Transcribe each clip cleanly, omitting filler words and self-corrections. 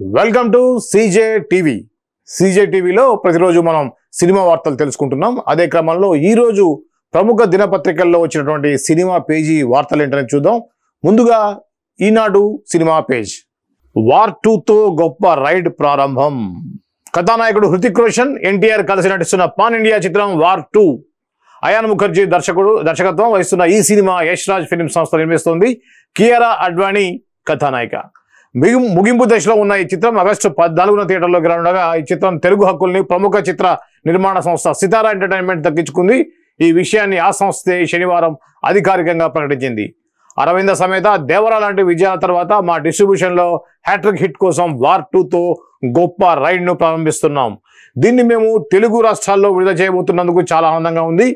Welcome to CJ TV. CJ టీవీలో ప్రతిరోజు మనం సినిమా వార్తలు తెలుసుకుంటున్నాం. అదే క్రమంలో ఈరోజు ప్రముఖ దినపత్రికల్లో వచ్చినటువంటి సినిమా పేజీ వార్తలు ఏంటని చూద్దాం. ముందుగా ఈనాడు సినిమా పేజ్. వార్ 2తో గొప్ప రైడ్ ప్రారంభం. కథానాయకుడు హృతిక్ రోషన్, ఎన్టీఆర్ కలిసి నటిస్తున్న పాన్ ఇండియా చిత్రం వార్ 2. అయాన్ ముఖర్జీ దర్శకత్వం వహిస్తున్న ఈ సినిమా యష్ రాజ్ ఫిల్మ్ సంస్థ నిర్మిస్తోంది. కియారా అడ్వాణి కథానాయిక. ముగింపు దశలో ఉన్న ఈ చిత్రం ఆగస్టు 14న థియేటర్లోకి రానుండగా ఈ చిత్రం తెలుగు హక్కుల్ని ప్రముఖ చిత్ర నిర్మాణ సంస్థ సితారా ఎంటర్టైన్మెంట్ దక్కించుకుంది. ఈ విషయాన్ని ఆ సంస్థే శనివారం అధికారికంగా ప్రకటించింది. అరవింద సమేత దేవరా లాంటి విజయాల తర్వాత మా డిస్ట్రిబ్యూషన్లో హ్యాట్రిక్ హిట్ కోసం వార్ 2తో గొప్ప రైడ్ను ప్రారంభిస్తున్నాం. దీన్ని మేము తెలుగు రాష్ట్రాల్లో విడుదల చేయబోతున్నందుకు చాలా ఆనందంగా ఉంది.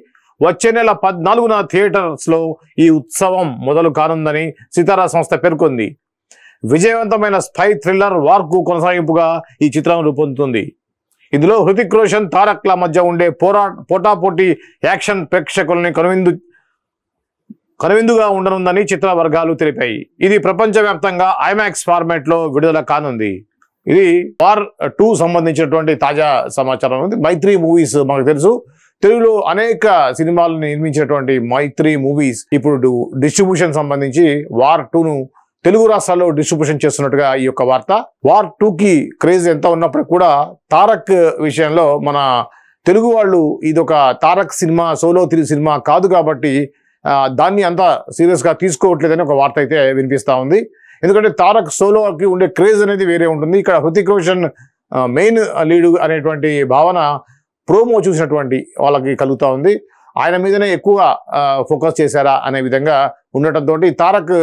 వచ్చే నెల 14న థియేటర్స్లో ఈ ఉత్సవం మొదలు కానుందని సితారా సంస్థ పేర్కొంది. విజయవంతమైన స్పై థ్రిల్లర్ వార్కు కొనసాగింపుగా ఈ చిత్రం రూపొందుతుంది. ఇందులో హృతిక్ రోషన్, తారక్ల మధ్య ఉండే పోటాపోటీ యాక్షన్ ప్రేక్షకుల్ని కనువిందుగా ఉండనుందని చిత్ర వర్గాలు తెలిపాయి. ఇది ప్రపంచవ్యాప్తంగా ఐమాక్స్ ఫార్మాట్లో విడుదల కానుంది. ఇది వార్ 2 సంబంధించినటువంటి తాజా సమాచారం ఉంది. మైత్రి మూవీస్ మనకు తెలుసు, తెలుగులో అనేక సినిమాలను నిర్మించినటువంటి మైత్రి మూవీస్ ఇప్పుడు డిస్ట్రిబ్యూషన్ సంబంధించి వార్ 2ను తెలుగు రాష్ట్రాల్లో డిస్ట్రిబ్యూషన్ చేస్తున్నట్టుగా ఈ యొక్క వార్త. వార్ 2కి క్రేజ్ ఎంత ఉన్నప్పటికీ కూడా తారక్ విషయంలో మన తెలుగు వాళ్ళు ఇదొక తారక్ సినిమా, సోలో 3 సినిమా కాదు కాబట్టి దాన్ని అంత సీరియస్గా తీసుకోవట్లేదని ఒక వార్త అయితే వినిపిస్తూ ఉంది. ఎందుకంటే తారక్ సోలోకి ఉండే క్రేజ్ అనేది వేరే ఉంటుంది. ఇక్కడ హృతిక్ రోషన్ మెయిన్ లీడ్ అనేటువంటి భావన ప్రోమో చూసినటువంటి వాళ్ళకి కలుగుతూ ఉంది. ఆయన మీదనే ఎక్కువ ఫోకస్ చేశారా అనే విధంగా ఉండటంతో తారక్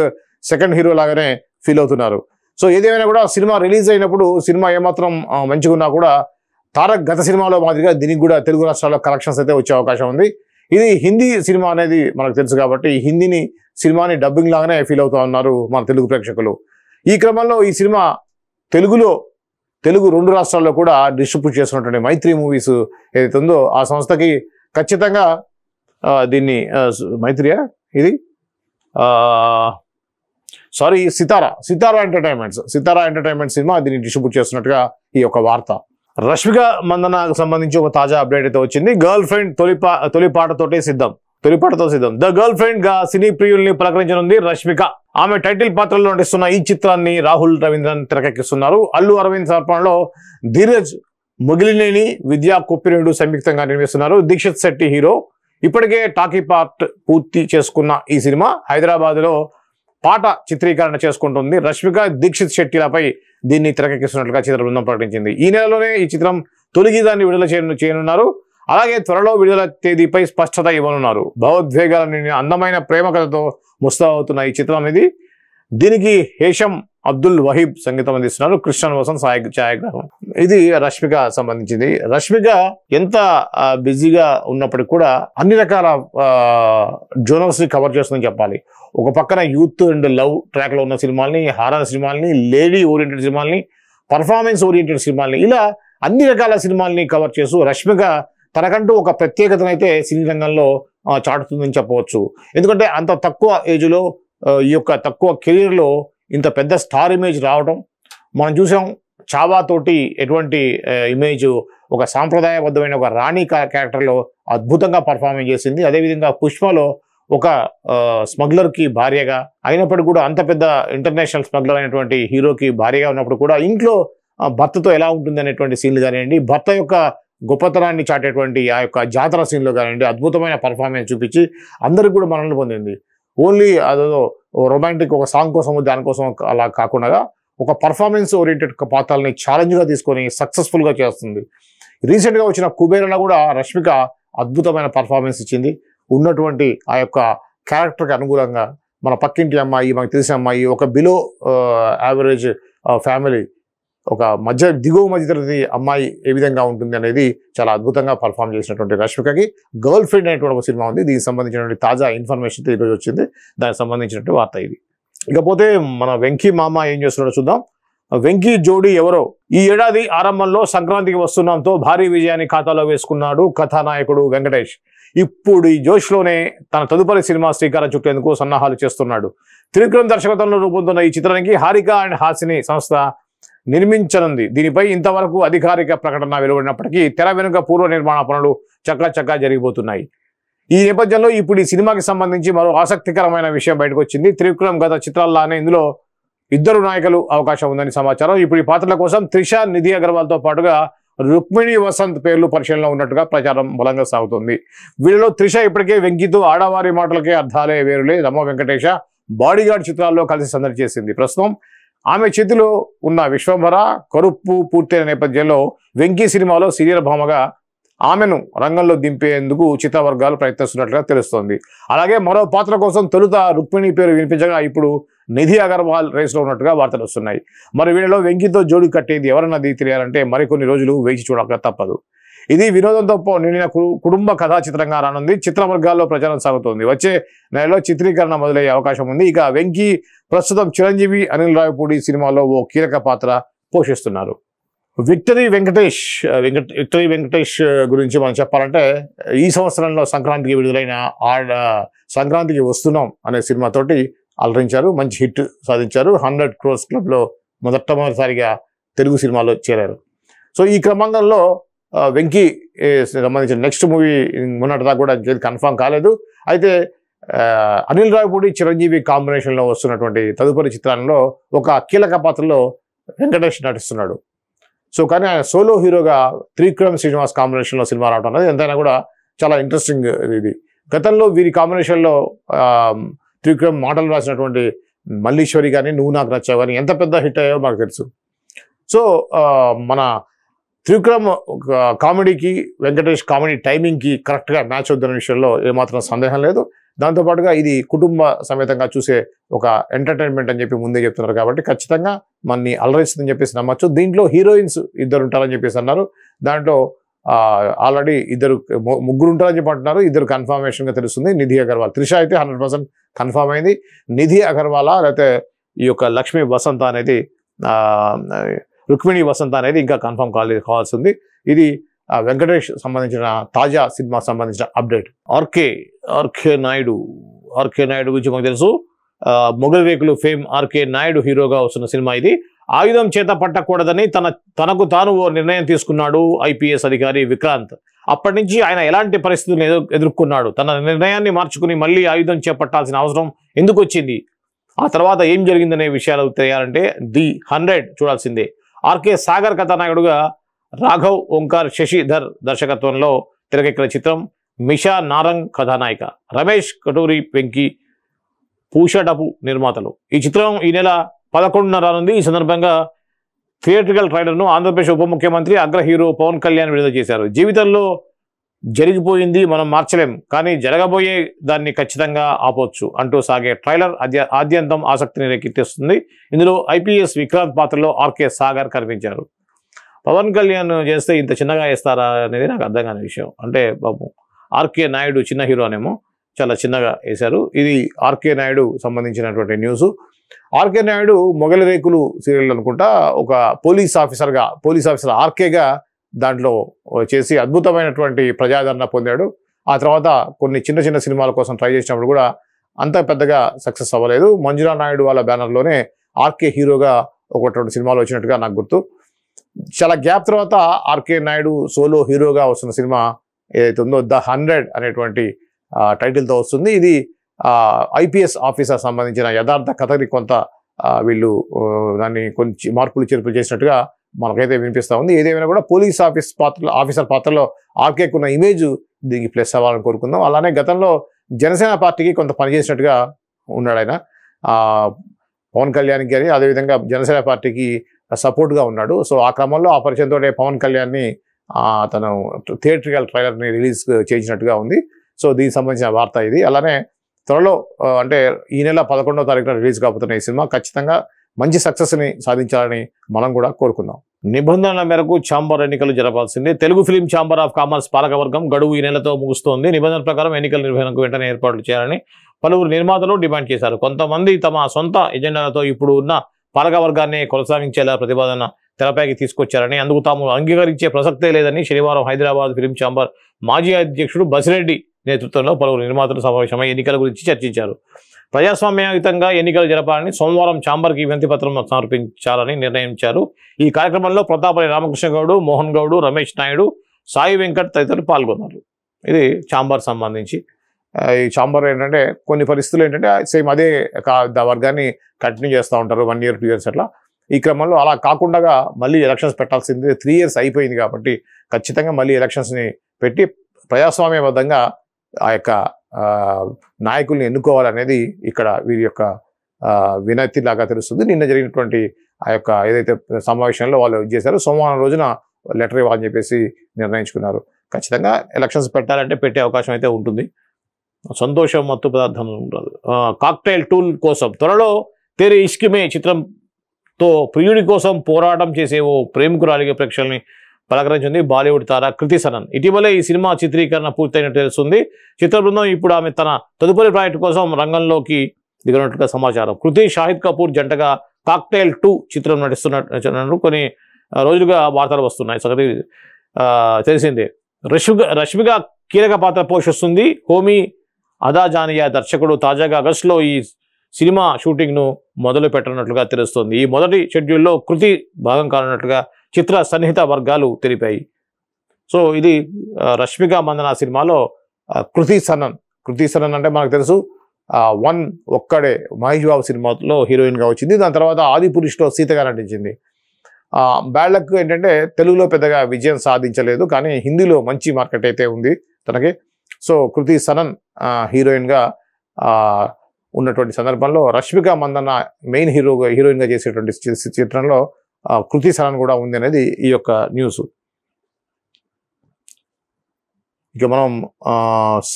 సెకండ్ హీరో లాగానే ఫీల్ అవుతున్నారు. సో ఏదేమైనా కూడా సినిమా రిలీజ్ అయినప్పుడు సినిమా ఏమాత్రం మంచిగా ఉన్నా కూడా తారక్ గత సినిమాలో మాదిరిగా దీనికి కూడా తెలుగు రాష్ట్రాల్లో కలెక్షన్స్ అయితే వచ్చే అవకాశం ఉంది. ఇది హిందీ సినిమా అనేది మనకు తెలుసు కాబట్టి హిందీని సినిమాని డబ్బింగ్ లాగానే ఫీల్ అవుతూ ఉన్నారు మన తెలుగు ప్రేక్షకులు. ఈ క్రమంలో ఈ సినిమా తెలుగు 2 రాష్ట్రాల్లో కూడా డిస్ట్రిబ్యూట్ చేస్తున్నటువంటి మైత్రి మూవీస్ ఏదైతే ఉందో ఆ సంస్థకి ఖచ్చితంగా దీన్ని మైత్రియా ఇది సితారా ఎంటర్టైన్మెంట్స్ సినిమా దీన్ని డిస్ట్రిబ్యూట్ చేస్తున్నట్టుగా ఈ యొక్క వార్త. రష్మిక మందనకు సంబంధించి ఒక తాజా అప్డేట్ అయితే వచ్చింది. గర్ల్ ఫ్రెండ్ తొలిపాటతో సిద్ధం. ద గర్ల్ ఫ్రెండ్ గా సినీ ప్రియుల్ని పలకరించనుంది రష్మిక. ఆమె టైటిల్ పాత్రలో నటిస్తున్న ఈ చిత్రాన్ని రాహుల్ రవీంద్రన్ తెరకెక్కిస్తున్నారు. అల్లు అరవింద్ సమర్పణలో ధీరజ్ ముగిలినేని, విద్యా కొప్పినేడు సంయుక్తంగా నిర్మిస్తున్నారు. దీక్షిత్ శెట్టి హీరో. ఇప్పటికే టాకీ పార్ట్ పూర్తి చేసుకున్న ఈ సినిమా హైదరాబాద్లో పాట చిత్రీకరణ చేసుకుంటుంది. రష్మిక, దీక్షిత్ శెట్టిలపై దీన్ని తెరకెక్కిస్తున్నట్లుగా చిత్ర బృందం ప్రకటించింది. ఈ నెలలోనే ఈ చిత్రం తొలి గీతాన్ని విడుదల చేయనున్నారు. అలాగే త్వరలో విడుదల తేదీపై స్పష్టత ఇవ్వనున్నారు. భావోద్వేగాల అందమైన ప్రేమ కథతో ముస్తాబవుతున్న ఈ చిత్రం ఇది. దీనికి హేషం అబ్దుల్ వహీబ్ సంగీతం అందిస్తున్నారు. కృష్ణన్ వసంత్ ఛాయాగ్రహం. ఇది రష్మిక సంబంధించింది. రష్మిక ఎంత బిజీగా ఉన్నప్పటికీ కూడా అన్ని రకాల జోనర్స్ ని కవర్ చేస్తుందని చెప్పాలి. ఒక పక్కన యూత్ అండ్ లవ్ ట్రాక్ లో ఉన్న సినిమాల్ని, హారర్ సినిమాల్ని, లేడీ ఓరియంటెడ్ సినిమాల్ని, పర్ఫార్మెన్స్ ఓరియంటెడ్ సినిమాల్ని, ఇలా అన్ని రకాల సినిమాల్ని కవర్ చేస్తూ రష్మిక తనకంటూ ఒక ప్రత్యేకతనైతే సినీ రంగంలో చాటుతుందని చెప్పవచ్చు. ఎందుకంటే అంత తక్కువ ఏజ్లో ఈ యొక్క తక్కువ కెరీర్లో ఇంత పెద్ద స్టార్ ఇమేజ్ రావడం మనం చూసాం. చావాతోటి ఎటువంటి ఇమేజ్, ఒక సాంప్రదాయబద్ధమైన ఒక రాణి క్యారెక్టర్లో అద్భుతంగా పర్ఫార్మెన్స్ చేసింది. అదేవిధంగా పుష్పలో ఒక స్మగ్లర్కి భార్యగా అయినప్పుడు కూడా, అంత పెద్ద ఇంటర్నేషనల్ స్మగ్లర్ అయినటువంటి హీరోకి భార్యగా ఉన్నప్పుడు కూడా ఇంట్లో భర్తతో ఎలా ఉంటుంది అనేటువంటి సీన్లు కానివ్వండి, భర్త యొక్క గొప్పతనాన్ని చాటేటువంటి ఆ యొక్క జాతర సీన్లో కానివ్వండి అద్భుతమైన పర్ఫార్మెన్స్ చూపించి అందరికి కూడా మనల్ని పొందింది. ఓన్లీ అదో రొమాంటిక్ ఒక సాంగ్ కోసం దానికోసం అలా కాకుండా ఒక పర్ఫార్మెన్స్ ఓరియంటెడ్ పాత్రల్ని ఛాలెంజ్గా తీసుకొని సక్సెస్ఫుల్గా చేస్తుంది. రీసెంట్గా వచ్చిన కుబేరలో కూడా రష్మిక అద్భుతమైన పర్ఫార్మెన్స్ ఇచ్చింది. ఉన్నటువంటి ఆ యొక్క క్యారెక్టర్కి అనుగుణంగా మన పక్కింటి అమ్మాయి, మనకు తెలిసిన అమ్మాయి, ఒక బిలో యావరేజ్ ఫ్యామిలీ, ఒక దిగువ మధ్యతరగతి అమ్మాయి ఏ విధంగా ఉంటుంది అనేది చాలా అద్భుతంగా పర్ఫామ్ చేసినటువంటి రష్మికకి గర్ల్ ఫ్రెండ్ అనేటువంటి ఒక సినిమా ఉంది. దీనికి సంబంధించినటువంటి తాజా ఇన్ఫర్మేషన్ ఈరోజు వచ్చింది. దానికి సంబంధించినటువంటి వార్త ఇది. ఇకపోతే మన వెంకీ మామ ఏం చేస్తున్నాడో చూద్దాం. వెంకీ జోడీ ఎవరో. ఈ ఏడాది ఆరంభంలో సంక్రాంతికి వస్తున్నాంతో భారీ విజయాన్ని ఖాతాలో వేసుకున్నాడు కథానాయకుడు వెంకటేష్. ఇప్పుడు ఈ జోష్లోనే తన తదుపరి సినిమా శ్రీకారం చుట్టేందుకు సన్నాహాలు చేస్తున్నాడు. త్రివిక్రమ్ దర్శకత్వంలో రూపొందుతున్న ఈ చిత్రానికి హారిక అండ్ హాసిని సంస్థ నిర్మించనుంది. దీనిపై ఇంతవరకు అధికారిక ప్రకటన వెలువడినప్పటికీ తెర వెనుక పూర్వ నిర్మాణ పనులు చక్కా జరిగిపోతున్నాయి. ఈ నేపథ్యంలో ఇప్పుడు ఈ సినిమాకి సంబంధించి మరో ఆసక్తికరమైన విషయం బయటకు వచ్చింది. త్రివిక్రమ్ గత చిత్రాల్లానే ఇందులో 2 నాయకులు అవకాశం ఉందని సమాచారం. ఇప్పుడు ఈ పాత్రల కోసం త్రిష, నిధి అగర్వాల్తో పాటుగా రుక్మిణి వసంత్ పేర్లు పరిశీలనలో ఉన్నట్టుగా ప్రచారం బలంగా సాగుతోంది. వీళ్ళలో త్రిష ఇప్పటికే వెంకీతో ఆడవారి మాటలకే అర్థాలే వేరులే రమ వెంకటేశ బాడీగార్డ్ చిత్రాల్లో కలిసి సందడి చేసింది. ప్రస్తుతం ఆమె చేతిలో ఉన్న విశ్వంభర, కరుప్పు పూర్తయిన నేపథ్యంలో వెంకీ సినిమాలో సీనియర్ భామగా ఆమెను రంగంలో దింపేందుకు చిత్రవర్గాలు ప్రయత్నిస్తున్నట్లుగా తెలుస్తోంది. అలాగే మరో పాత్ర కోసం తొలుత రుక్మిణి పేరు వినిపించగా ఇప్పుడు నిధి అగర్వాల్ రేసులో ఉన్నట్టుగా వార్తలు వస్తున్నాయి. మరి వీళ్ళలో వెంకీతో జోడి కట్టేది ఎవరన్నది తెలియాలంటే మరికొన్ని రోజులు వేచి చూడక తప్పదు. ఇది వినోదంతో నిండిన కుటుంబ కథా చిత్రంగా రానుంది. చిత్రవర్గాల్లో ప్రచారం సాగుతోంది. వచ్చే నెలలో చిత్రీకరణ మొదలయ్యే అవకాశం ఉంది. ఇక వెంకీ ప్రస్తుతం చిరంజీవి, అనిల్ రావిపూడి సినిమాలో ఓ కీలక పాత్ర పోషిస్తున్నారు. విక్టరీ వెంకటేష్ గురించి మనం చెప్పాలంటే ఈ సంవత్సరంలో సంక్రాంతికి విడుదలైన సంక్రాంతికి వస్తున్నాం అనే సినిమాతోటి అలరించారు. మంచి హిట్ సాధించారు. 100 crores క్లబ్లో మొదటిసారిగా తెలుగు సినిమాలో చేరారు. సో ఈ క్రమంలో వెంకీ సంబంధించిన నెక్స్ట్ మూవీ మొన్నటిదాకా కూడా కన్ఫర్మ్ కాలేదు. అయితే అనిల్ రావిపూడి, చిరంజీవి కాంబినేషన్లో వస్తున్నటువంటి తదుపరి చిత్రంలో ఒక కీలక పాత్రలో వెంకటేష్ నటిస్తున్నాడు. సో కానీ ఆయన సోలో హీరోగా త్రివిక్రమ్ శ్రీనివాస్ కాంబినేషన్లో సినిమా రావడం అనేది ఎంతైనా కూడా చాలా ఇంట్రెస్టింగ్. ఇది గతంలో వీరి కాంబినేషన్లో త్రివిక్రమ్ మాటలు రాసినటువంటి మల్లీశ్వరి కానీ, నువ్వు నాకు నచ్చావు కానీ ఎంత పెద్ద హిట్ అయ్యాయో మనకు తెలుసు. సో మన త్రివిక్రమ్ కామెడీకి, వెంకటేష్ కామెడీ టైమింగ్కి కరెక్ట్గా మ్యాచ్ అవుతున్న విషయంలో ఏమాత్రం సందేహం లేదు. దాంతోపాటుగా ఇది కుటుంబ సమేతంగా చూసే ఒక ఎంటర్టైన్మెంట్ అని చెప్పి ముందే చెప్తున్నారు కాబట్టి ఖచ్చితంగా మనని అలరిస్తుందని చెప్పేసి నమ్మచ్చు. దీంట్లో హీరోయిన్స్ 2 ఉంటారని చెప్పేసి అన్నారు. దాంట్లో ఆల్రెడీ ముగ్గురు ఉంటారని చెప్పి అంటున్నారు. 2 కన్ఫర్మేషన్గా తెలుస్తుంది. నిధి అగర్వాల్, త్రిష అయితే 100% కన్ఫర్మ్ అయింది. నిధి అగర్వాల్ లేకపోతే ఈ యొక్క లక్ష్మీ వసంత అనేది రుక్మిణి వసంత అనేది ఇంకా కన్ఫర్మ్ కావాల్సి ఉంది. ఇది వెంకటేష్ సంబంధించిన తాజా సినిమాకి సంబంధించిన అప్డేట్. ఆర్కే నాయుడు గురించి మాకు తెలుసు. మొగల్ రేకులు ఫేమ్ ఆర్కే నాయుడు హీరోగా వస్తున్న సినిమా ఇది. ఆయుధం చేత పట్టకూడదని తనకు తాను ఓ నిర్ణయం తీసుకున్నాడు ఐపీఎస్ అధికారి విక్రాంత్. అప్పటి నుంచి ఆయన ఎలాంటి పరిస్థితులను ఎదుర్కొన్నాడు, తన నిర్ణయాన్ని మార్చుకుని మళ్ళీ ఆయుధం చేపట్టాల్సిన అవసరం ఎందుకు వచ్చింది, ఆ తర్వాత ఏం జరిగిందనే విషయాలు తెలియాలంటే ది 100 చూడాల్సిందే. ఆర్కే సాగర్ కథానాయకుడుగా రాఘవ్ ఓంకార్ శశిధర్ దర్శకత్వంలో తెరకెక్కిన చిత్రం. మిషా నారంగ్ కథానాయిక, రమేష్ కటూరి, వెంకీ, పూషడపు నిర్మాతలు. ఈ చిత్రం ఈ నెల 11న రానుంది. ఈ సందర్భంగా థియేట్రికల్ ట్రైలర్ను ఆంధ్రప్రదేశ్ ఉప ముఖ్యమంత్రి అగ్ర హీరో పవన్ కళ్యాణ్ విడుదల చేశారు. జీవితంలో జరిగిపోయింది మనం మార్చలేం, కానీ జరగబోయే దాన్ని ఖచ్చితంగా ఆపొచ్చు అంటూ సాగే ట్రైలర్ ఆద్యంతం ఆసక్తిని రేకెత్తిస్తుంది. ఇందులో ఐపీఎస్ విక్రాంత్ పాత్రలో ఆర్కే సాగర్ కనిపించారు. పవన్ కళ్యాణ్ చేస్తే ఇంత చిన్నగా వేస్తారా అనేది నాకు అర్థం కాని విషయం. అంటే బాబు ఆర్కే నాయుడు చిన్న హీరో అనేమో చాలా చిన్నగా వేశారు. ఇది ఆర్కే నాయుడు సంబంధించినటువంటి న్యూస్. ఆర్కే నాయుడు మొగలి రేకులు సీరియల్ అనుకుంటా ఒక పోలీస్ ఆఫీసర్ ఆర్కేగా దాంట్లో చేసి అద్భుతమైనటువంటి ప్రజాదరణ పొందాడు. ఆ తర్వాత కొన్ని చిన్న సినిమాల కోసం ట్రై చేసినప్పుడు కూడా అంత పెద్దగా సక్సెస్ అవ్వలేదు. మంజులా నాయుడు వాళ్ళ బ్యానర్లోనే ఆర్కే హీరోగా ఒకటి సినిమాలు వచ్చినట్టుగా నాకు గుర్తు. చాలా గ్యాప్ తర్వాత ఆర్కే నాయుడు సోలో హీరోగా వస్తున్న సినిమా ఏదైతే ఉందో ద 100 అనేటువంటి టైటిల్తో వస్తుంది. ఇది ఐపీఎస్ ఆఫీసర్ సంబంధించిన యథార్థ కథని కొంత వీళ్ళు దాన్ని కొంచెం మార్పులు చేర్పులు చేసినట్టుగా మనకైతే వినిపిస్తూ ఉంది. ఏదేమైనా కూడా పోలీస్ ఆఫీసర్ పాత్రలో ఆర్కేకు ఉన్న ఇమేజ్ దీనికి ప్లస్ అవ్వాలని కోరుకుందాం. అలానే గతంలో జనసేన పార్టీకి కొంత పనిచేసినట్టుగా ఉన్నాడు ఆయన, పవన్ కళ్యాణ్కి కానీ అదేవిధంగా జనసేన పార్టీకి సపోర్ట్గా ఉన్నాడు. సో ఆ క్రమంలో ఆ పరిచయంతో పవన్ కళ్యాణ్ని తను థియేట్రికల్ ట్రైలర్ని రిలీజ్ చేయించినట్టుగా ఉంది. సో దీనికి సంబంధించిన వార్త ఇది. అలానే త్వరలో అంటే ఈ నెల 11వ తారీఖున రిలీజ్ కాబోతున్న ఈ సినిమా ఖచ్చితంగా మంచి సక్సెస్ని సాధించాలని మనం కూడా కోరుకుందాం. నిబంధనల మేరకు ఛాంబర్ ఎన్నికలు జరపాల్సిందే. Telugu film chamber of commerce పాలకవర్గం గడువు ఈ నెలతో ముగుస్తోంది. నిబంధనల ప్రకారం ఎన్నికల నిర్వహణకు వెంటనే ఏర్పాట్లు చేయాలని పలువురు నిర్మాతలు డిమాండ్ చేశారు. కొంతమంది తమ సొంత ఎజెండాలతో ఇప్పుడు ఉన్న పాలకవర్గాన్ని కొనసాగించేలా ప్రతిపాదన తెరపైకి తీసుకొచ్చారని, అందుకు తాము అంగీకరించే ప్రసక్తే లేదని శనివారం హైదరాబాద్ ఫిలిం ఛాంబర్ మాజీ అధ్యక్షుడు బసిరెడ్డి నేతృత్వంలో పలువురు నిర్మాతలు సమావేశమై ఎన్నికల గురించి చర్చించారు. ప్రజాస్వామ్యయుతంగా ఎన్నికలు జరపాలని సోమవారం ఛాంబర్కి వినతి పత్రం సమర్పించాలని నిర్ణయించారు. ఈ కార్యక్రమంలో ప్రతాపల్లి రామకృష్ణ గౌడ్, మోహన్ గౌడ్, రమేష్ నాయుడు, సాయి వెంకట్ తదితరులు పాల్గొన్నారు. ఇది ఛాంబర్ సంబంధించి. ఈ ఛాంబర్ ఏంటంటే కొన్ని పరిస్థితులు ఏంటంటే సేమ్ అదే వర్గాన్ని కంటిన్యూ చేస్తూ ఉంటారు 1 year 2 years అట్లా. ఈ క్రమంలో అలా కాకుండా మళ్ళీ ఎలక్షన్స్ పెట్టాల్సింది 3 years అయిపోయింది కాబట్టి ఖచ్చితంగా మళ్ళీ ఎలక్షన్స్ని పెట్టి ప్రజాస్వామ్యబద్ధంగా ఆ యొక్క నాయకుల్ని ఎన్నుకోవాలనేది ఇక్కడ వీరి యొక్క వినతి లాగా తెలుస్తుంది. నిన్న జరిగినటువంటి ఆ యొక్క ఏదైతే సమావేశంలో వాళ్ళు చేశారో సోమవారం రోజున లెటర్ ఇవ్వాలని చెప్పేసి నిర్ణయించుకున్నారు. ఖచ్చితంగా ఎలక్షన్స్ పెట్టాలంటే పెట్టే అవకాశం అయితే ఉంటుంది. సంతోషం మత్తు పదార్థం ఉండదు. కాక్టైల్ టూల్ కోసం త్వరలో తెరే ఇష్కిమే చిత్రంతో ప్రియుడి కోసం పోరాటం చేసే ఓ ప్రేమికురాలిగే ప్రేక్షకుల్ని పలకరించింది బాలీవుడ్ తార కృతి సనన్. ఇటీవలే ఈ సినిమా చిత్రీకరణ పూర్తయినట్టు తెలుస్తుంది. చిత్ర బృందం ఇప్పుడు ఆమె తన తదుపరి ప్రాజెక్టు కోసం రంగంలోకి దిగినట్లుగా సమాచారం. కృతి, షాహిద్ కపూర్ జంటగా కాక్టైల్ 2 చిత్రం నటిస్తున్నట్టు కొన్ని రోజులుగా వార్తలు వస్తున్నాయి. సంగతి తెలిసిందే. రష్మిక కీలక పాత్ర పోషిస్తుంది. హోమీ అదాజానియా దర్శకుడు తాజాగా ఆగస్టులో ఈ సినిమా షూటింగ్ను మొదలు పెట్టనున్నట్లుగా తెలుస్తోంది. ఈ మొదటి షెడ్యూల్లో కృతి భాగం కానున్నట్లుగా చిత్ర సన్నిహిత వర్గాలు తెలిపాయి. సో ఇది రష్మిక మందన సినిమాలో కృతి సనన్ అంటే మనకు తెలుసు 1 ఒక్కడే మహేష్ బాబు సినిమాలో హీరోయిన్గా వచ్చింది. దాని తర్వాత ఆదిపురుషులో సీతగా నటించింది. బ్యాడ్ లక్ ఏంటంటే తెలుగులో పెద్దగా విజయం సాధించలేదు, కానీ హిందీలో మంచి మార్కెట్ అయితే ఉంది తనకి. సో కృతి సనన్ హీరోయిన్గా ఉన్నటువంటి సందర్భంలో రష్మిక మందన్న మెయిన్ హీరోయిన్గా చేసేటువంటి చిత్రంలో కృతి సనన్ కూడా ఉంది అనేది ఈ యొక్క న్యూస్. ఇక మనం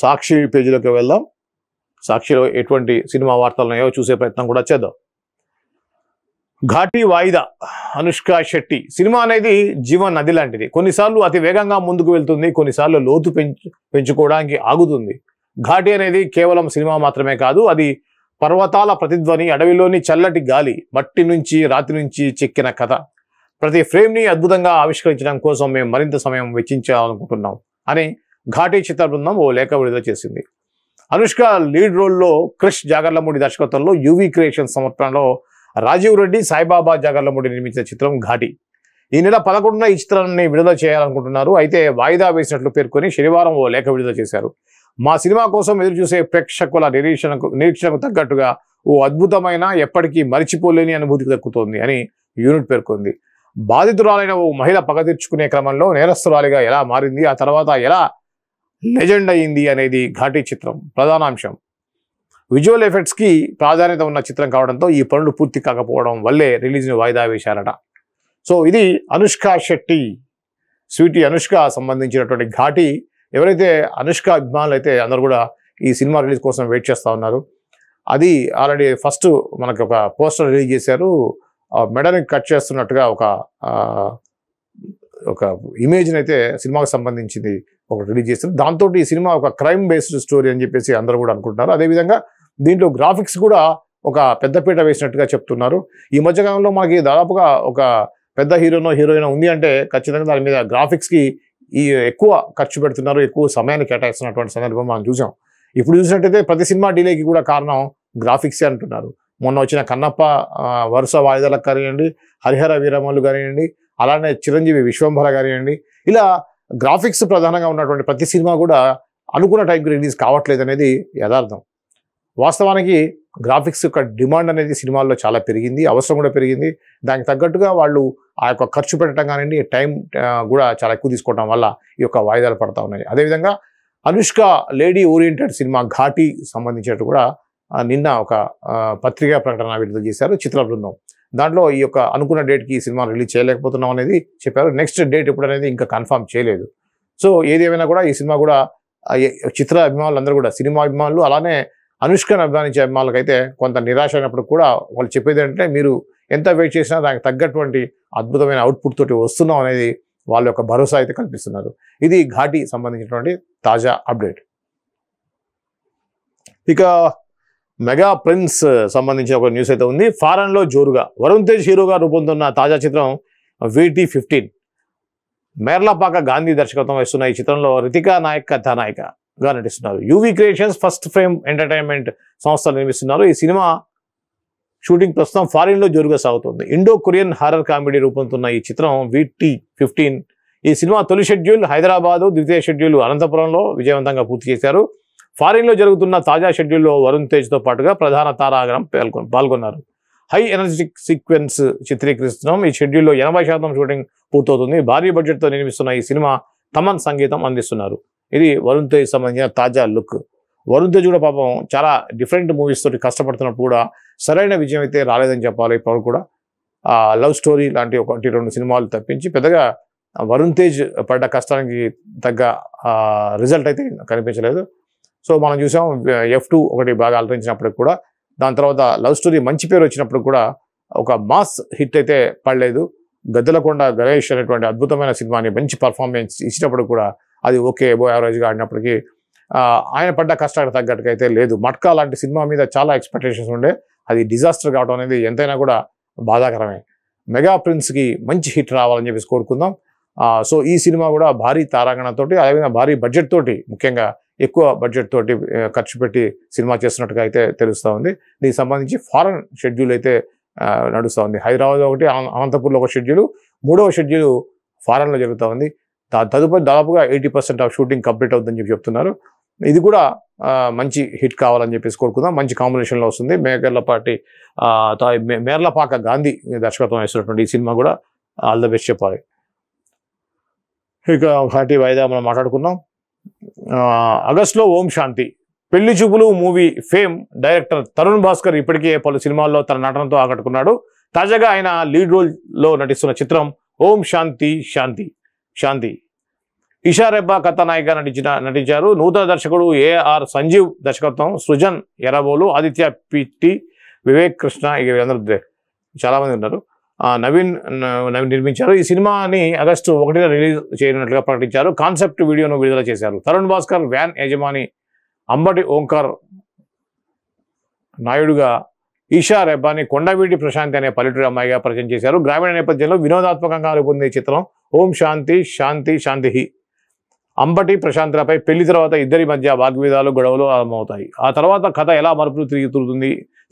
సాక్షి పేజీలోకి వెళ్దాం. సాక్షిలో ఎటువంటి సినిమా వార్తలు ఉన్నాయో చూసే ప్రయత్నం కూడా చేద్దాం. ఘాటి వాయిదా అనుష్క శెట్టి. సినిమా అనేది జీవన నది లాంటిది. కొన్నిసార్లు అతి వేగంగా ముందుకు వెళ్తుంది, కొన్నిసార్లు లోతు పెంచుకోవడానికి ఆగుతుంది. ఘాటి అనేది కేవలం సినిమా మాత్రమే కాదు, అది పర్వతాల ప్రతిధ్వని, అడవిలోని చల్లటి గాలి, మట్టి నుంచి రాతి నుంచి చెక్కిన కథ. ప్రతి ఫ్రేమ్ని అద్భుతంగా ఆవిష్కరించడం కోసం మేము మరింత సమయం వెచ్చించాలనుకుంటున్నాం అని ఘాటి చిత్ర బృందం ఓ లేఖ విడుదల చేసింది. అనుష్క లీడ్ రోల్లో క్రిష్ జాగర్లమూడి దర్శకత్వంలో యువి క్రియేషన్ సమర్పణలో రాజీవ్ రెడ్డి, సాయిబాబా జాగర్లమూడి నిర్మించిన చిత్రం ఘాటి. ఈ నెల 11న ఈ చిత్రాన్ని విడుదల చేయాలనుకుంటున్నారు. అయితే వాయిదా వేసినట్లు పేర్కొని శనివారం ఓ లేఖ విడుదల చేశారు. మా సినిమా కోసం ఎదురుచూసే ప్రేక్షకుల నిరీక్షణకు తగ్గట్టుగా ఓ అద్భుతమైన, ఎప్పటికీ మరిచిపోలేని అనుభూతికి దక్కుతోంది అని యూనిట్ పేర్కొంది. బాధితురాలైన ఓ మహిళ పగ తీర్చుకునే క్రమంలో నేరస్తురాలిగా ఎలా మారింది, ఆ తర్వాత ఎలా లెజెండ్ అయ్యింది అనేది ఘాటి చిత్రం ప్రధానాంశం. విజువల్ ఎఫెక్ట్స్కి ప్రాధాన్యత ఉన్న చిత్రం కావడంతో ఈ పనులు పూర్తి కాకపోవడం వల్లే రిలీజ్ని వాయిదా వేశారట. సో ఇది అనుష్క శెట్టి, స్వీటీ అనుష్క సంబంధించినటువంటి ఘాటి. ఎవరైతే అనుష్క అభిమానులు అయితే అందరూ కూడా ఈ సినిమా రిలీజ్ కోసం వెయిట్ చేస్తూ ఉన్నారు. అది ఆల్రెడీ ఫస్ట్ మనకు ఒక పోస్టర్ రిలీజ్ చేశారు. మెడని కట్ చేస్తున్నట్టుగా ఒక ఇమేజ్ని అయితే సినిమాకి సంబంధించింది ఒకటి రిలీజ్ చేస్తారు. దాంతో ఈ సినిమా ఒక క్రైమ్ బేస్డ్ స్టోరీ అని చెప్పేసి అందరూ కూడా అనుకుంటున్నారు. అదేవిధంగా దీంట్లో గ్రాఫిక్స్ కూడా ఒక పెద్దపీట వేసినట్టుగా చెప్తున్నారు. ఈ మధ్యకాలంలో మనకి దాదాపుగా ఒక పెద్ద హీరోయిన్ ఉంది అంటే ఖచ్చితంగా దాని మీద గ్రాఫిక్స్కి ఎక్కువ ఖర్చు పెడుతున్నారు, ఎక్కువ సమయాన్ని కేటాయిస్తున్నటువంటి సందర్భం మనం చూసాం. ఇప్పుడు చూసినట్టయితే ప్రతి సినిమా డిలేకి కూడా కారణం గ్రాఫిక్సే అంటున్నారు. మొన్న వచ్చిన కన్నప్ప వరుస వాయిదాలకు కానివ్వండి, హరిహర వీరమల్లు కానివ్వండి, అలానే చిరంజీవి విశ్వంభర కానివ్వండి, ఇలా గ్రాఫిక్స్ ప్రధానంగా ఉన్నటువంటి ప్రతి సినిమా కూడా అనుకున్న టైంకి రిలీజ్ కావట్లేదు అనేది యథార్థం. వాస్తవానికి గ్రాఫిక్స్ యొక్క డిమాండ్ అనేది సినిమాల్లో చాలా పెరిగింది, అవసరం కూడా పెరిగింది. దానికి తగ్గట్టుగా వాళ్ళు ఆ యొక్క ఖర్చు పెట్టడం కానివ్వండి, టైం కూడా చాలా ఎక్కువ తీసుకోవడం వల్ల ఈ యొక్క వాయిదాలు పడతా ఉన్నాయి. అదేవిధంగా Anushka lady oriented cinema Ghaati సంబంధించినట్టు కూడా నిన్న ఒక పత్రికా ప్రకటన విడుదల చేశారు చిత్ర బృందం. దాంట్లో ఈ యొక్క అనుకున్న డేట్కి ఈ సినిమా రిలీజ్ చేయలేకపోతున్నాం అనేది చెప్పారు. నెక్స్ట్ డేట్ ఎప్పుడు అనేది ఇంకా కన్ఫర్మ్ చేయలేదు. సో ఏదేమైనా కూడా ఈ సినిమా కూడా చిత్ర అభిమానులు అందరూ కూడా, సినిమా అభిమానులు అలానే అనుష్కను అభిమానించే అభిమానులకైతే కొంత నిరాశ అయినప్పుడు కూడా వాళ్ళు చెప్పేది ఏంటంటే మీరు ఎంత వెయిట్ చేసినా దానికి తగ్గటువంటి అద్భుతమైన అవుట్పుట్ తోటి వస్తున్నాం అనేది వాళ్ళ యొక్క భరోసా అయితే కల్పిస్తున్నారు. ఇది ఘాటి సంబంధించినటువంటి తాజా అప్డేట్. ఇక మెగా ప్రిన్స్ సంబంధించిన ఒక న్యూస్ అయితే ఉంది. ఫారెన్లో జోరుగా వరుణ్ తేజ్ హీరోగా రూపొందుతున్న తాజా చిత్రం VT15 మేర్లపాక గాంధీ దర్శకత్వం వహిస్తున్న ఈ చిత్రంలో రితికా నాయక్ కథానాయిక. గా నటిస్తున్నారు. UV creations first frame entertainment సంస్థలు నిర్మిస్తున్నారు. ఈ సినిమా షూటింగ్ ప్రస్తుతం ఫారిన్ లో జోరుగా సాగుతుంది. ఇండో కొరియన్ హారర్ కామెడీ రూపొందుతున్న ఈ చిత్రం VT-15 ఈ సినిమా తొలి షెడ్యూల్ హైదరాబాదు, ద్వితీయ షెడ్యూల్ అనంతపురంలో విజయవంతంగా పూర్తి చేశారు. ఫారిన్ లో జరుగుతున్న తాజా షెడ్యూల్లో వరుణ్ తేజ్ తో పాటుగా ప్రధాన తారాగణం పాల్గొన్నారు. హై ఎనర్జెటిక్ సీక్వెన్స్ చిత్రీకరిస్తున్నాం. ఈ షెడ్యూల్లో 80% షూటింగ్ పూర్తవుతుంది. భారీ బడ్జెట్ తో నిర్మిస్తున్న ఈ సినిమా తమన్ సంగీతం అందిస్తున్నారు. ఇది వరుణ్ తేజ్ సంబంధించిన తాజా లుక్. వరుణ్ తేజ్ కూడా పాపం చాలా డిఫరెంట్ మూవీస్ తోటి కష్టపడుతున్నప్పుడు కూడా సరైన విజయం అయితే రాలేదని చెప్పాలి. ఇప్పుడు కూడా లవ్ స్టోరీ లాంటి 1-2 సినిమాలు తప్పించి పెద్దగా వరుణ్ తేజ్ పడ్డ కష్టానికి తగ్గ రిజల్ట్ అయితే కనిపించలేదు. సో మనం చూసాం F2 ఒకటి బాగా అలరించినప్పటికి కూడా, దాని తర్వాత లవ్ స్టోరీ మంచి పేరు వచ్చినప్పుడు కూడా ఒక మాస్ హిట్ అయితే పడలేదు. గద్దలకొండ గణేష్ అనేటువంటి అద్భుతమైన సినిమాని మంచి పర్ఫార్మెన్స్ ఇచ్చినప్పుడు కూడా అది ఓకే ఎబో యావరేజ్గా ఆడినప్పటికీ ఆయన పడ్డ కష్టానికి తగ్గట్టుగా అయితే లేదు. మట్కా లాంటి సినిమా మీద చాలా ఎక్స్పెక్టేషన్స్ ఉండే, అది డిజాస్టర్ కావడం అనేది ఎంతైనా కూడా బాధాకరమే. మెగా ప్రిన్స్కి మంచి హిట్ రావాలని చెప్పేసి కోరుకుందాం. సో ఈ సినిమా కూడా భారీ తారాగణంతోటి, అదేవిధంగా భారీ బడ్జెట్ తోటి, ముఖ్యంగా ఎక్కువ బడ్జెట్ తోటి ఖర్చు పెట్టి సినిమా చేస్తున్నట్టుగా అయితే తెలుస్తూ ఉంది. దీనికి సంబంధించి ఫారెన్ షెడ్యూల్ అయితే నడుస్తూ ఉంది. హైదరాబాద్ ఒకటి, అనంతపూర్లో ఒక షెడ్యూల్, 3వ షెడ్యూల్ ఫారెన్లో జరుగుతూ ఉంది. తదుపరి దాదాపుగా 80% ఆఫ్ షూటింగ్ కంప్లీట్ అవుతుందని చెప్పి చెప్తున్నారు. ఇది కూడా మంచి హిట్ కావాలని చెప్పేసి కోరుకుందాం. మంచి కాంబినేషన్లో వస్తుంది. మేర్లపాక గాంధీ దర్శకత్వం వేస్తున్నటువంటి ఈ సినిమా కూడా ఆల్ ద బెస్ట్ చెప్పాలి. ఇక ఘాటి వాయిదా మనం మాట్లాడుకున్నాం. ఆగస్టులో ఓం శాంతి, పెళ్లి చూపులు movie fame director Tarun Bhaskar ఇప్పటికే పలు సినిమాల్లో తన నటనతో ఆకట్టుకున్నాడు. తాజాగా ఆయన లీడ్ రోల్లో నటిస్తున్న చిత్రం ఓం శాంతి శాంతి శాంతి. ఇషా రెబ్బా కథానాయిగా నటించారు. నూతన దర్శకుడు AR సంజీవ్ దర్శకత్వం, సృజన్ ఎర్రబోలు, ఆదిత్య పిట్టి, వివేక్ కృష్ణ, ఇక వీళ్ళందరూ చాలామంది ఉన్నారు. నవీన్ నిర్మించారు. ఈ సినిమాని ఆగస్టు 1న రిలీజ్ చేయనున్నట్లుగా ప్రకటించారు. కాన్సెప్ట్ వీడియోను విడుదల చేశారు. తరుణ్ భాస్కర్ వ్యాన్ యజమాని అంబటి ఓంకార్ నాయుడుగా, ఈషా రెబ్బాని కొండవీటి ప్రశాంతి అనే పల్లెటూరి అమ్మాయిగా పరిచయం చేశారు. గ్రామీణ నేపథ్యంలో వినోదాత్మకంగా రూపొందే చిత్రం ఓం శాంతి శాంతి శాంతి. అంబటి ప్రశాంత్లపై పెళ్లి తర్వాత ఇద్దరి మధ్య వాగ్వివాదాలు, గొడవలు ఆరంభమవుతాయి. ఆ తర్వాత కథ ఎలా మలుపులు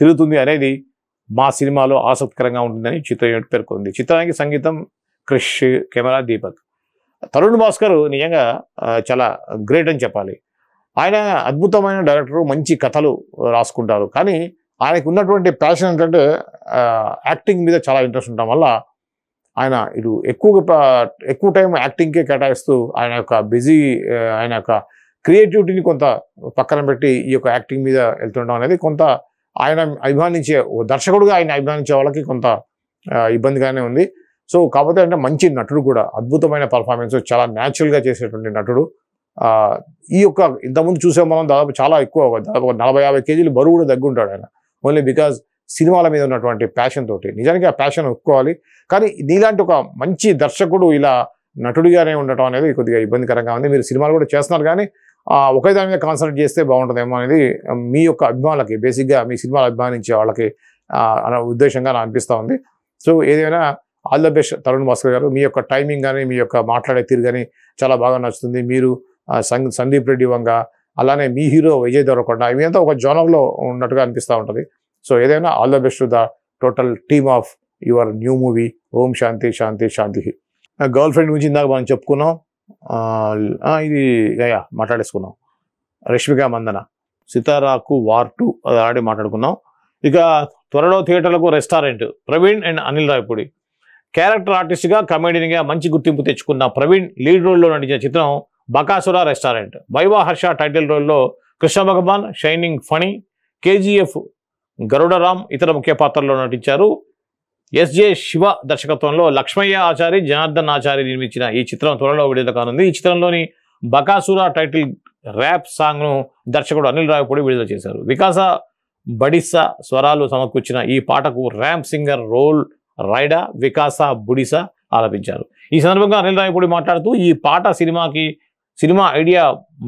తిరుగుతుంది అనేది మా సినిమాలో ఆసక్తికరంగా ఉంటుందని చిత్ర యూనిట్ పేర్కొంది. చిత్రానికి సంగీతం క్రిష్, కెమెరా దీపక్. తరుణ్ భాస్కర్ నిజంగా చాలా గ్రేట్ అని చెప్పాలి. ఆయన అద్భుతమైన డైరెక్టరు, మంచి కథలు రాసుకుంటారు. కానీ ఆయనకు ఉన్నటువంటి ప్యాషన్ ఏంటంటే యాక్టింగ్ మీద చాలా ఇంట్రెస్ట్ ఉండటం వల్ల ఆయన ఇటు ఎక్కువ టైం యాక్టింగ్కే కేటాయిస్తూ ఆయన యొక్క క్రియేటివిటీని కొంత పక్కన పెట్టి ఈ యొక్క యాక్టింగ్ మీద వెళ్తుండడం అనేది కొంత ఆయన అభిమానించే దర్శకుడుగా ఆయన అభిమానించే వాళ్ళకి కొంత ఇబ్బందిగానే ఉంది. సో కాకపోతే అంటే మంచి నటుడు కూడా, అద్భుతమైన పర్ఫార్మెన్స్, చాలా న్యాచురల్గా చేసేటువంటి నటుడు. ఈ యొక్క ఇంతకుముందు చూసే మనం దాదాపు చాలా ఎక్కువ, దాదాపు 40-50 కేజీలు బరువు కూడా తగ్గుంటాడు ఆయన. ఓన్లీ బికాజ్ సినిమాల మీద ఉన్నటువంటి ప్యాషన్ తోటి. నిజానికి ఆ ప్యాషన్ ఒప్పుకోవాలి. కానీ నీలాంటి ఒక మంచి దర్శకుడు ఇలా నటుడిగానే ఉండటం అనేది కొద్దిగా ఇబ్బందికరంగా ఉంది. మీరు సినిమాలు కూడా చేస్తున్నారు కానీ ఒకే దాని మీద కాన్సన్ట్రేట్ చేస్తే బాగుంటుందేమో అనేది మీ యొక్క అభిమానులకి, బేసిక్గా మీ సినిమాలు అభిమానించే వాళ్ళకి అనే ఉద్దేశంగా నాకు అనిపిస్తూ ఉంది. సో ఏదైనా all the best Tarun Bhaskar గారు. మీ యొక్క టైమింగ్ కానీ, మీ యొక్క మాట్లాడే తీరు కానీ చాలా బాగా నచ్చుతుంది. మీరు సందీప్ రెడ్డి వంగ, అలానే మీ హీరో విజయ్ దేవరకొండ, ఇవి అంతా ఒక జోనర్లో ఉన్నట్టుగా అనిపిస్తూ ఉంటుంది. సో ఏదైనా all the best to the total team of your new movie Om Shanti Shanti Shanti. Girlfriend గురించి ఇందాక మనం చెప్పుకున్నాం. ఇది మాట్లాడేసుకున్నాం. రష్మిక మందన, సితారాకు వార్ 2 అది ఆల్రెడీ మాట్లాడుకున్నాం. ఇక త్వరలో థియేటర్లకు restaurant. Praveen and Anil Ravipudi. Character ఆర్టిస్ట్గా, కమెడియన్గా మంచి గుర్తింపు తెచ్చుకున్న ప్రవీణ్ లీడ్ రోల్లో నటించిన చిత్రం Bakasura restaurant. Viva Harsha title రోల్లో కృష్ణ భగవాన్, షైనింగ్ ఫణి, KGF గరుడరామ్ ఇతర ముఖ్య పాత్రల్లో నటించారు. SJ శివ దర్శకత్వంలో లక్ష్మయ్య ఆచారి, జనార్దన్ ఆచారి నిర్మించిన ఈ చిత్రం త్వరలో విడుదల కానుంది. ఈ చిత్రంలోని బకాసుర టైటిల్ ర్యాప్ సాంగ్ను దర్శకుడు అనిల్ రావిపూడి విడుదల చేశారు. వికాస బడిసా స్వరాలు సమకూర్చిన ఈ పాటకు ర్యాంప్ సింగర్ రోల్ రైడా, వికాస బుడిసా ఆలపించారు. ఈ సందర్భంగా అనిల్ రావిపూడి మాట్లాడుతూ ఈ పాట సినిమా ఐడియా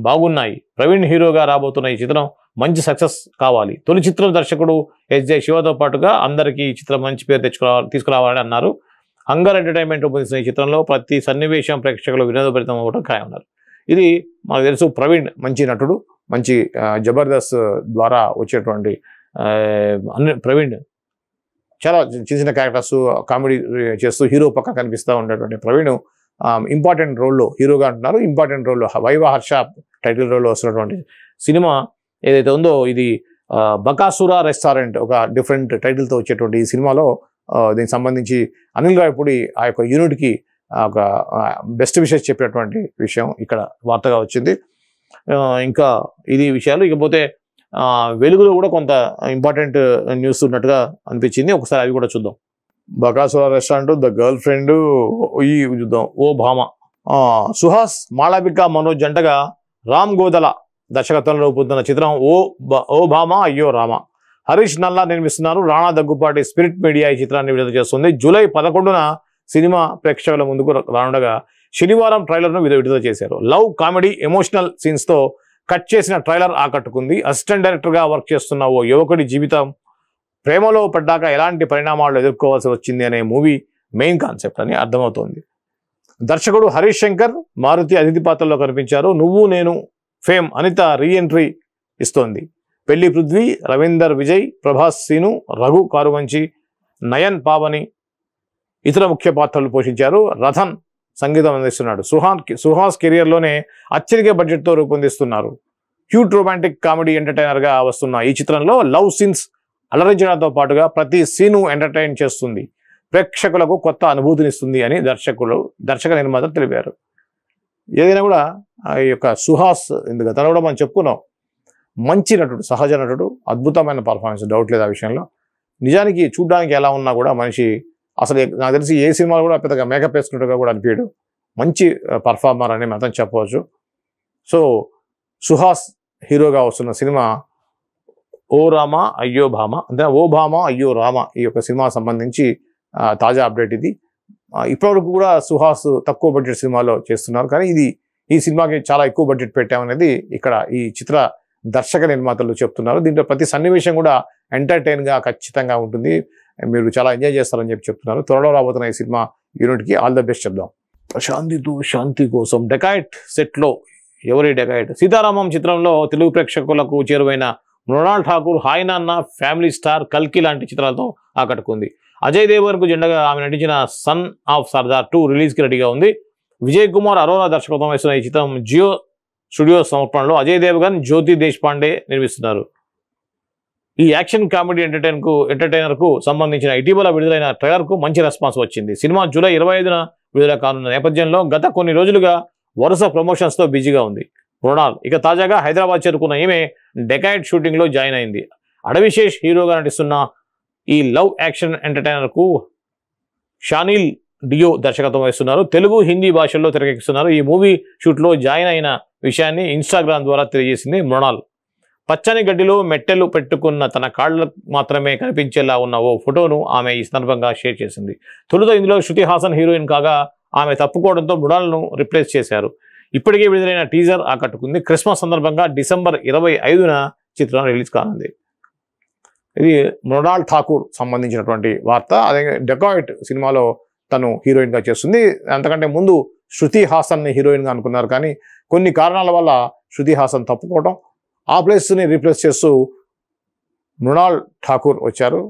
బాగున్నాయి. ప్రవీణ్ హీరోగా రాబోతున్న ఈ చిత్రం మంచి సక్సెస్ కావాలి. తొలి చిత్రం దర్శకుడు SJ శివతో పాటుగా అందరికీ ఈ చిత్రం మంచి పేరు తీసుకురావాలని అన్నారు. హంగర్ ఎంటర్టైన్మెంట్ రూపొందిస్తున్న ఈ చిత్రంలో ప్రతి సన్నివేశం ప్రేక్షకులు వినోదభరితం అవ్వడం ఖాయమన్నారు. ఇది మనకు తెలుసు ప్రవీణ్ మంచి నటుడు, మంచి జబర్దస్త్ ద్వారా వచ్చేటువంటి ప్రవీణ్ చాలా చిన్న చిన్న క్యారెక్టర్స్ కామెడీ చేస్తూ హీరో పక్క కనిపిస్తూ ఉండేటువంటి ప్రవీణ్ ఇంపార్టెంట్ రోల్లో హీరోగా అంటున్నారు. ఇంపార్టెంట్ రోల్లో వైవ హర్ష టైటిల్ రోల్లో వస్తున్నటువంటి సినిమా ఏదైతే ఉందో ఇది బకాసుర రెస్టారెంట్, ఒక డిఫరెంట్ టైటిల్తో వచ్చేటువంటి ఈ సినిమాలో దీనికి సంబంధించి అనిల్ రావిపూడి ఆ యొక్క యూనిట్కి ఒక బెస్ట్ విషెస్ చెప్పినటువంటి విషయం ఇక్కడ వార్తగా వచ్చింది. ఇంకా ఇది విషయాలు. ఇకపోతే వెలుగులో కూడా కొంత ఇంపార్టెంట్ న్యూస్ ఉన్నట్టుగా అనిపించింది. ఒకసారి అవి కూడా చూద్దాం. Bakasura restaurant, the girl friend, ఈ చూద్దాం. ఓ భామ, సుహాస్ మాళవిక మనోజ్ జంటగా రామ్ గోదల దర్శకత్వంలో రూపొందుతున్న చిత్రం ఓ భామ అయ్యో రామ. హరీష్ నల్లా నిర్మిస్తున్నారు. రాణా దగ్గుపాటి స్పిరిట్ మీడియా ఈ చిత్రాన్ని విడుదల చేస్తుంది. జూలై 11న సినిమా ప్రేక్షకుల ముందుకు రానుండగా శనివారం ట్రైలర్ను విడుదల చేశారు. లవ్ కామెడీ ఎమోషనల్ సీన్స్తో కట్ చేసిన ట్రైలర్ ఆకట్టుకుంది. అసిస్టెంట్ డైరెక్టర్గా వర్క్ చేస్తున్న ఓ యువకుడి జీవితం ప్రేమలో పడ్డాక ఎలాంటి పరిణామాలు ఎదుర్కోవాల్సి వచ్చింది అనే మూవీ మెయిన్ కాన్సెప్ట్ అని అర్థమవుతోంది. దర్శకుడు హరీష్ శంకర్ మారుతి అతిథి పాత్రలో కనిపించారు. నువ్వు నేను ఫేమ్ అనిత రీఎంట్రీ ఇస్తోంది. పెళ్లి పృథ్వీ, రవీందర్ విజయ్, ప్రభాస్ సీను, రఘు కారువంచి, నయన్ పావని ఇతర ముఖ్య పాత్రలు పోషించారు. రథన్ సంగీతం అందిస్తున్నాడు. సుహాస్ కెరియర్లోనే అత్యధిక బడ్జెట్తో రూపొందిస్తున్నారు. క్యూట్ రొమాంటిక్ కామెడీ ఎంటర్టైనర్గా వస్తున్న ఈ చిత్రంలో లవ్ సీన్స్ అలరించడంతో పాటుగా ప్రతి సీను ఎంటర్టైన్ చేస్తుంది, ప్రేక్షకులకు కొత్త అనుభూతినిస్తుంది అని దర్శక నిర్మాత తెలిపారు. ఏదైనా కూడా ఈ యొక్క సుహాస్ గతంలో కూడా మనం చెప్పుకున్నాం, మంచి నటుడు, సహజ నటుడు, అద్భుతమైన పర్ఫార్మెన్స్, డౌట్ లేదు ఆ విషయంలో. నిజానికి చూడ్డానికి ఎలా ఉన్నా కూడా మనిషి అసలు నాకు తెలిసి ఏ సినిమాలు కూడా పెద్దగా మేకప్ వేసుకున్నట్టుగా కూడా అనిపించడు. మంచి పర్ఫార్మర్ అని మాత్రం చెప్పవచ్చు. సో సుహాస్ హీరోగా వస్తున్న సినిమా ఓ రామ అయ్యో భామ, అంటే ఓ భామ అయ్యో రామ ఈ యొక్క సినిమా సంబంధించి తాజా అప్డేట్ ఇది. ఇప్పటివరకు కూడా సుహాస్ తక్కువ బడ్జెట్ సినిమాలో చేస్తున్నారు, కానీ ఈ సినిమాకి చాలా ఎక్కువ బడ్జెట్ పెట్టామనేది ఇక్కడ ఈ చిత్ర దర్శక నిర్మాతలు చెప్తున్నారు. దీంట్లో ప్రతి సన్నివేశం కూడా ఎంటర్టైన్గా ఖచ్చితంగా ఉంటుంది, మీరు చాలా ఎంజాయ్ చేస్తారని చెప్తున్నారు. త్వరలో రాబోతున్న ఈ సినిమా యూనిట్కి ఆల్ ద బెస్ట్ చెప్దాం. ప్రశాంతితో శాంతి కోసం డెకాయిట్ సెట్లో ఎవరి డెకాయిట్? సీతారామం చిత్రంలో తెలుగు ప్రేక్షకులకు చేరువైన మృణాల్ ఠాకూర్ హాయ్ నాన్న, ఫ్యామిలీ స్టార్, కల్కి లాంటి చిత్రాలతో ఆకట్టుకుంది. అజయ్ దేవగన్కు జెండగా ఆమె నటించిన సన్ ఆఫ్ సర్దార్ 2 రిలీజ్కి రెడీగా ఉంది. విజయ్ కుమార్ అరోరా దర్శకత్వం వహిస్తున్న ఈ చిత్రం జియో స్టూడియోస్ సమర్పణలో అజయ్ దేవగన్, జ్యోతి దేశ్పాండే నిర్మిస్తున్నారు. ఈ యాక్షన్ కామెడీ ఎంటర్టైనర్కు సంబంధించిన ఇటీవల విడుదలైన ట్రైలర్కు మంచి రెస్పాన్స్ వచ్చింది. సినిమా జూలై 25న విడుదల కానున్న నేపథ్యంలో గత కొన్ని రోజులుగా వరుస ప్రమోషన్స్తో బిజీగా ఉంది మృణాల్. ఇక తాజాగా హైదరాబాద్ చేరుకున్న ఈమె డెకాయిట్ షూటింగ్లో జాయిన్ అయింది. అడవిశేష్ హీరోగా నటిస్తున్న ఈ లవ్ యాక్షన్ ఎంటర్టైనర్కు షానిల్ డియో దర్శకత్వం వహిస్తున్నారు. తెలుగు, హిందీ భాషల్లో తెరకెక్కిస్తున్నారు. ఈ మూవీ షూట్లో జాయిన్ అయిన విషయాన్ని ఇన్స్టాగ్రామ్ ద్వారా తెలియజేసింది మృణాల్. పచ్చని గడ్డిలో మెట్టెలు పెట్టుకున్న తన కాళ్ళకు మాత్రమే కనిపించేలా ఉన్న ఓ ఫోటోను ఆమె ఈ సందర్భంగా షేర్ చేసింది. తొలుత ఇందులో శృతి హాసన్ హీరోయిన్ కాగా ఆమె తప్పుకోవడంతో మృణాల్ను రిప్లేస్ చేశారు. ఇప్పటికే విడుదలైన టీజర్ ఆకట్టుకుంది. క్రిస్మస్ సందర్భంగా డిసెంబర్ 25న చిత్రం రిలీజ్ కానుంది. ఇది మృణాల్ ఠాకూర్ సంబంధించినటువంటి వార్త. అదే డెకాయిట్ సినిమాలో తను హీరోయిన్గా చేస్తుంది. అంతకంటే ముందు శృతి హాసన్ని హీరోయిన్గా అనుకున్నారు, కానీ కొన్ని కారణాల వల్ల శృతి హాసన్ తప్పుకోవడం, ఆ ప్లేస్ని రీప్లేస్ చేస్తూ మృణాల్ ఠాకూర్ వచ్చారు.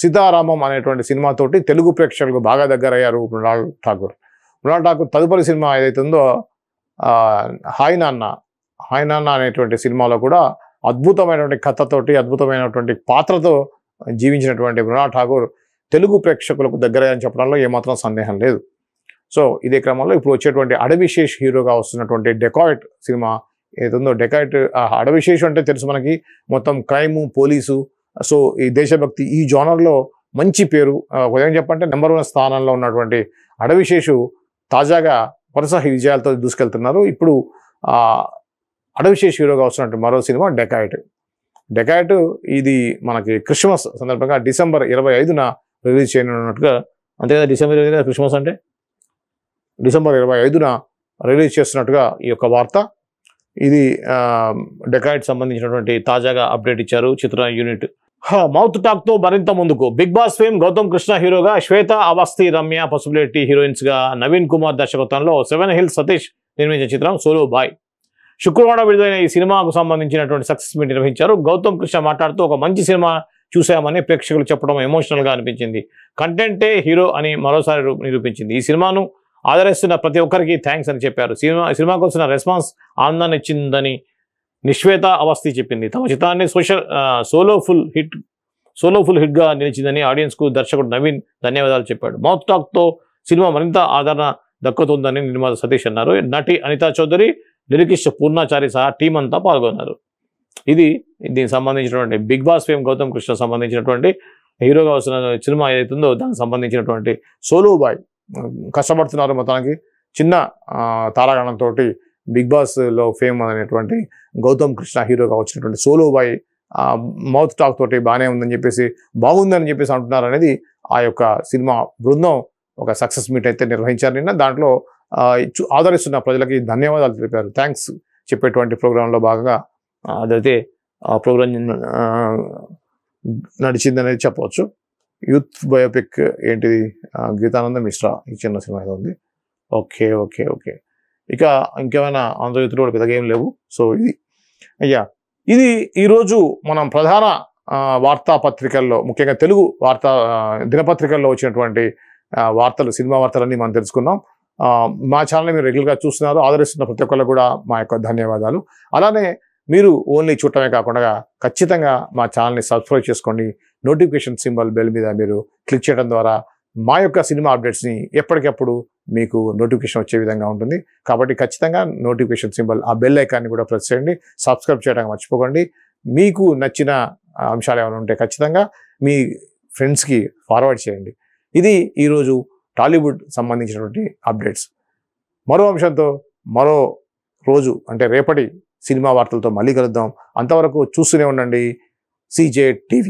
సీతారామం అనేటువంటి సినిమాతోటి తెలుగు ప్రేక్షకులకు బాగా దగ్గరయ్యారు మృణాల్ ఠాకూర్. మృణాల్ ఠాకూర్ తదుపరి సినిమా ఏదైతే ఉందో హాయ్ నాన్న అనేటువంటి సినిమాలో కూడా అద్భుతమైనటువంటి కథతోటి, అద్భుతమైనటువంటి పాత్రతో జీవించినటువంటి మృణాల్ ఠాకూర్ తెలుగు ప్రేక్షకులకు దగ్గరయ్యని చెప్పడంలో ఏమాత్రం సందేహం లేదు. సో ఇదే క్రమంలో ఇప్పుడు వచ్చేటువంటి అడవిశేష్ హీరోగా వస్తున్నటువంటి డెకాయిట్ సినిమా ఏదో డెకాయిట్, అడవిశేష్ అంటే తెలుసు మనకి, మొత్తం క్రైము, పోలీసు, సో ఈ దేశభక్తి ఈ జోనర్లో మంచి పేరు, ఉదయం చెప్పంటే నెంబర్ 1 స్థానంలో ఉన్నటువంటి అడవిశేషు తాజాగా వరుస విజయాలతో దూసుకెళ్తున్నారు. ఇప్పుడు అడవిశేష్ హీరోగా వస్తున్నట్టు మరో సినిమా డెకాయిట్ ఇది మనకి క్రిస్మస్ సందర్భంగా డిసెంబర్ 25న రిలీజ్ చేయనున్నట్టుగా, అంతే కదా, డిసెంబర్ 25 క్రిస్మస్ అంటే డిసెంబర్ 25న రిలీజ్ చేస్తున్నట్టుగా ఈ యొక్క వార్త. ఇది డెకాయిట్ సంబంధించినటువంటి తాజాగా అప్డేట్ ఇచ్చారు చిత్ర యూనిట్. మౌత్ టాక్ తో మరింత ముందుకు. Bigg Boss fame Gautam Krishna హీరోగా, శ్వేత అవస్థి రమ్య పసుపులేటి హీరోయిన్స్ గా, నవీన్ కుమార్ దర్శకత్వంలో 7 హిల్స్ సతీష్ నిర్మించిన చిత్రం సోలో బాయ్. శుక్రవారం విడుదలైన ఈ సినిమాకు సంబంధించినటువంటి సక్సెస్ మీట్ నిర్వహించారు. గౌతమ్ కృష్ణ మాట్లాడుతూ, ఒక మంచి సినిమా చూశామని ప్రేక్షకులు చెప్పడం ఎమోషనల్ గా అనిపించింది. కంటెంటే హీరో అని మరోసారి నిరూపించింది. ఈ సినిమాను ఆదరిస్తున్న ప్రతి ఒక్కరికి థ్యాంక్స్ అని చెప్పారు. సినిమాకు వచ్చిన రెస్పాన్స్ ఆనందాన్ని ఇచ్చిందని నిశ్వేత అవస్థి చెప్పింది. తమ చిత్రాన్ని సోలో ఫుల్ హిట్ గా నిలిచిందని ఆడియన్స్ కు దర్శకుడు నవీన్ ధన్యవాదాలు చెప్పాడు. మౌత్ టాక్ తో సినిమా మరింత ఆదరణ దక్కుతుందని నిర్మాత సతీష్ అన్నారు. నటి అనితా చౌదరి, లిరికిస్ట్ పూర్ణాచారి సహా టీం అంతా పాల్గొన్నారు. ఇది దీనికి సంబంధించినటువంటి Bigg Boss fame Gautam Krishna సంబంధించినటువంటి హీరోగా వస్తున్న సినిమా ఏదైతుందో దానికి సంబంధించినటువంటి సోలో బాయ్. కష్టపడుతున్నారు మొత్తానికి. చిన్న తారాగణంతో బిగ్ బాస్ లో ఫేమ్ అనేటువంటి గౌతమ్ కృష్ణ హీరోగా వచ్చినటువంటి సోలో బాయ్ మౌత్ టాక్ తోటి బాగుందని చెప్పేసి అంటున్నారు అనేది ఆ యొక్క సినిమా బృందం ఒక సక్సెస్ మీట్ అయితే నిర్వహించారు నిన్న. దాంట్లో ఆదరిస్తున్న ప్రజలకి ధన్యవాదాలు తెలిపారు. థ్యాంక్స్ చెప్పేటువంటి ప్రోగ్రాంలో భాగంగా అదైతే ఆ ప్రోగ్రాం నడిచిందనేది చెప్పవచ్చు. యూత్ బయోపిక్ ఏంటిది, గీతానంద మిశ్రా ఈ చిన్న సినిమా ఏదో ఉంది. ఓకే ఓకే ఓకే ఇక ఇంకేమైనా ఆంధ్రజ్యోతిలో కూడా పెద్దగా ఏం లేవు. సో ఇది ఈరోజు మనం ప్రధాన వార్తాపత్రికల్లో, ముఖ్యంగా తెలుగు దినపత్రికల్లో వచ్చినటువంటి వార్తలు, సినిమా వార్తలన్నీ మనం తెలుసుకున్నాం. మా ఛానల్ని మీరు రెగ్యులర్గా చూస్తున్నారు, ఆదరిస్తున్న ప్రతి ఒక్కళ్ళు కూడా మా యొక్క ధన్యవాదాలు. అలానే మీరు ఓన్లీ చూడటమే కాకుండా ఖచ్చితంగా మా ఛానల్ని సబ్స్క్రైబ్ చేసుకోండి. నోటిఫికేషన్ సింబల్ బెల్ మీద మీరు క్లిక్ చేయడం ద్వారా మా యొక్క సినిమా అప్డేట్స్ని ఎప్పటికప్పుడు మీకు నోటిఫికేషన్ వచ్చే విధంగా ఉంటుంది. కాబట్టి ఖచ్చితంగా నోటిఫికేషన్ సింబల్, ఆ బెల్ ఐకాన్ని కూడా ప్రెస్ చేయండి. సబ్స్క్రైబ్ చేయడానికి మర్చిపోకండి. మీకు నచ్చిన అంశాలు ఏమైనా ఉంటే ఖచ్చితంగా మీ ఫ్రెండ్స్కి ఫార్వర్డ్ చేయండి. ఇది ఈరోజు టాలీవుడ్ సంబంధించినటువంటి అప్డేట్స్. మరో అంశంతో మరో రోజు అంటే రేపటి సినిమా వార్తలతో మళ్ళీ కలుద్దాం. అంతవరకు చూస్తూనే ఉండండి CJ TV.